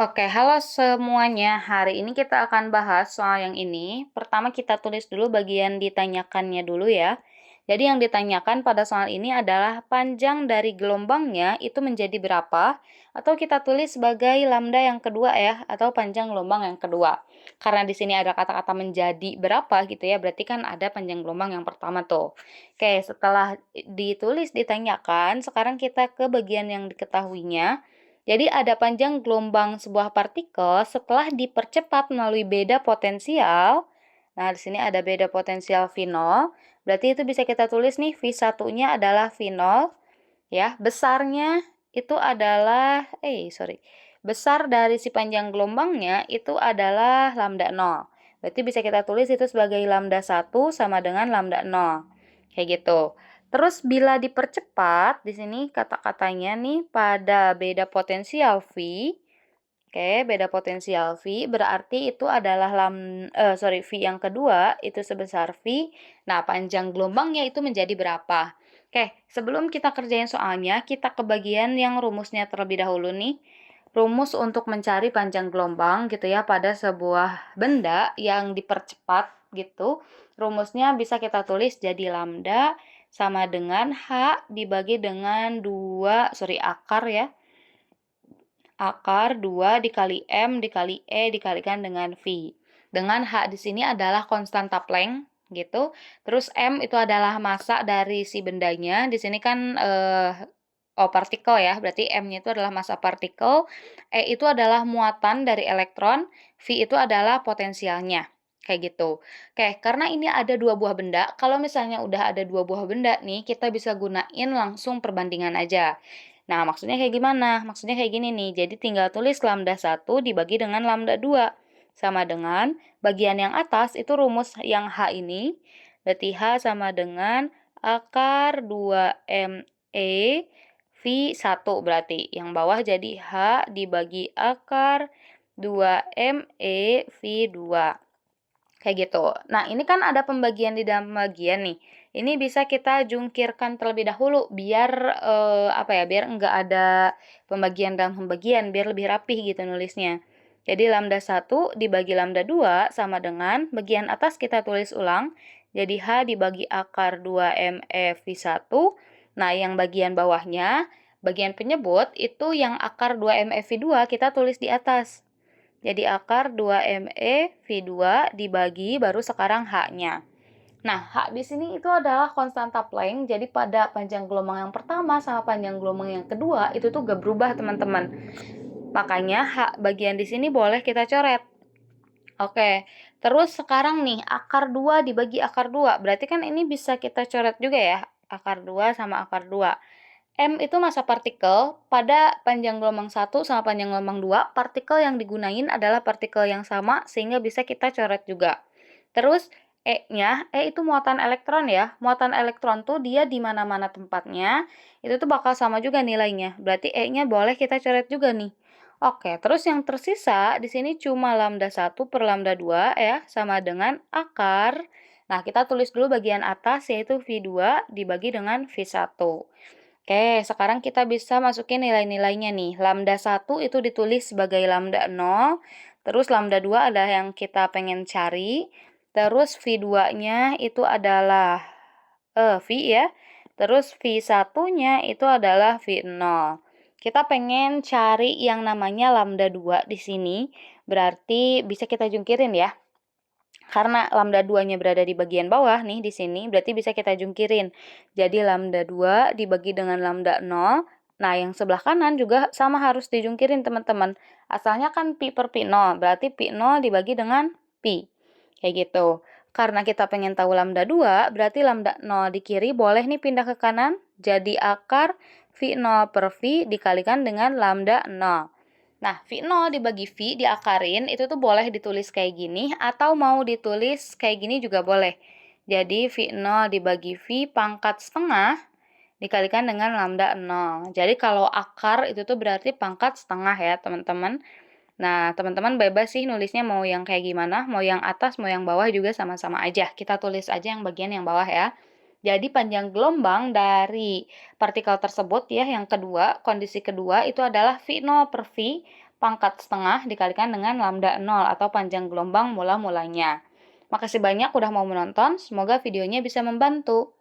Oke, halo semuanya. Hari ini kita akan bahas soal yang ini. Pertama kita tulis dulu bagian ditanyakannya dulu ya. Jadi yang ditanyakan pada soal ini adalah panjang dari gelombangnya itu menjadi berapa? Atau kita tulis sebagai lambda yang kedua ya, atau panjang gelombang yang kedua. Karena di sini ada kata-kata menjadi berapa gitu ya, berarti kan ada panjang gelombang yang pertama tuh. Oke, setelah ditulis ditanyakan, sekarang kita ke bagian yang diketahuinya. Jadi ada panjang gelombang sebuah partikel setelah dipercepat melalui beda potensial. Nah, di sini ada beda potensial V0. Berarti itu bisa kita tulis nih V1-nya adalah V0 ya. Besarnya itu adalah Besar dari si panjang gelombangnya itu adalah lambda 0. Berarti bisa kita tulis itu sebagai lambda 1 sama dengan lambda 0. Kayak gitu. Terus bila dipercepat, di sini kata-katanya nih pada beda potensial V. Oke, beda potensial V berarti itu adalah V yang kedua itu sebesar V. Nah, panjang gelombangnya itu menjadi berapa? Oke, sebelum kita kerjain soalnya, kita ke bagian yang rumusnya terlebih dahulu nih. Rumus untuk mencari panjang gelombang gitu ya pada sebuah benda yang dipercepat gitu. Rumusnya bisa kita tulis jadi lambda sama dengan H dibagi dengan akar ya. Akar 2 dikali M dikali E dikalikan dengan V. Dengan H di sini adalah konstanta Planck gitu. Terus M itu adalah massa dari si bendanya. Di sini kan partikel ya, berarti M-nya itu adalah massa partikel, E itu adalah muatan dari elektron, V itu adalah potensialnya. Kayak gitu. Oke, karena ini ada dua buah benda, kalau misalnya udah ada dua buah benda nih, kita bisa gunain langsung perbandingan aja. Nah, maksudnya kayak gimana? Maksudnya kayak gini nih, jadi tinggal tulis lambda 1 dibagi dengan lambda 2. Sama dengan bagian yang atas itu rumus yang H ini, berarti H sama dengan akar 2ME V1 berarti. Yang bawah jadi H dibagi akar 2ME V2. Kayak gitu. Nah, ini kan ada pembagian di dalam bagian nih. Ini bisa kita jungkirkan terlebih dahulu biar biar enggak ada pembagian dalam pembagian, biar lebih rapih gitu nulisnya. Jadi lambda 1 dibagi lambda 2 sama dengan bagian atas kita tulis ulang. Jadi H dibagi akar 2ME V1. Nah, yang bagian bawahnya, bagian penyebut itu yang akar 2ME V2 kita tulis di atas. Jadi akar 2ME V2 dibagi baru sekarang H-nya. Nah, H di sini itu adalah konstanta Planck. Jadi pada panjang gelombang yang pertama sama panjang gelombang yang kedua itu tuh gak berubah, teman-teman. Makanya H bagian di sini boleh kita coret. Oke, terus sekarang nih akar 2 dibagi akar 2. Berarti kan ini bisa kita coret juga ya. Akar 2 sama akar 2. M itu massa partikel, pada panjang gelombang 1 sama panjang gelombang 2, partikel yang digunain adalah partikel yang sama, sehingga bisa kita coret juga. Terus, E-nya, E itu muatan elektron ya. Muatan elektron tuh dia di mana-mana tempatnya, itu tuh bakal sama juga nilainya. Berarti E-nya boleh kita coret juga nih. Oke, terus yang tersisa di sini cuma lambda 1 per lambda 2 ya, sama dengan akar. Nah, kita tulis dulu bagian atas yaitu V2 dibagi dengan V1. Oke, sekarang kita bisa masukin nilai-nilainya nih. Lambda 1 itu ditulis sebagai lambda 0, terus lambda 2 adalah yang kita pengen cari, terus V2-nya itu adalah V ya, terus V1-nya itu adalah V0. Kita pengen cari yang namanya lambda 2 di sini, berarti bisa kita jungkirin ya. Karena lambda 2-nya berada di bagian bawah nih di sini, berarti bisa kita jungkirin. Jadi lambda 2 dibagi dengan lambda 0. Nah, yang sebelah kanan juga sama harus dijungkirin, teman-teman. Asalnya kan pi per pi 0, berarti pi 0 dibagi dengan pi. Kayak gitu. Karena kita pengen tahu lambda 2, berarti lambda 0 di kiri boleh nih pindah ke kanan. Jadi akar V0 per V dikalikan dengan lambda 0. Nah, V0 dibagi V diakarin, itu tuh boleh ditulis kayak gini, atau mau ditulis kayak gini juga boleh. Jadi, V0 dibagi V pangkat setengah, dikalikan dengan lambda 0. Jadi, kalau akar itu tuh berarti pangkat setengah ya, teman-teman. Nah, teman-teman bebas sih nulisnya mau yang kayak gimana, mau yang atas, mau yang bawah juga sama-sama aja. Kita tulis aja yang bagian yang bawah ya. Jadi panjang gelombang dari partikel tersebut ya, yang kedua, kondisi kedua itu adalah V0 per V pangkat setengah dikalikan dengan lambda 0 atau panjang gelombang mula-mulanya. Makasih banyak udah mau menonton, semoga videonya bisa membantu.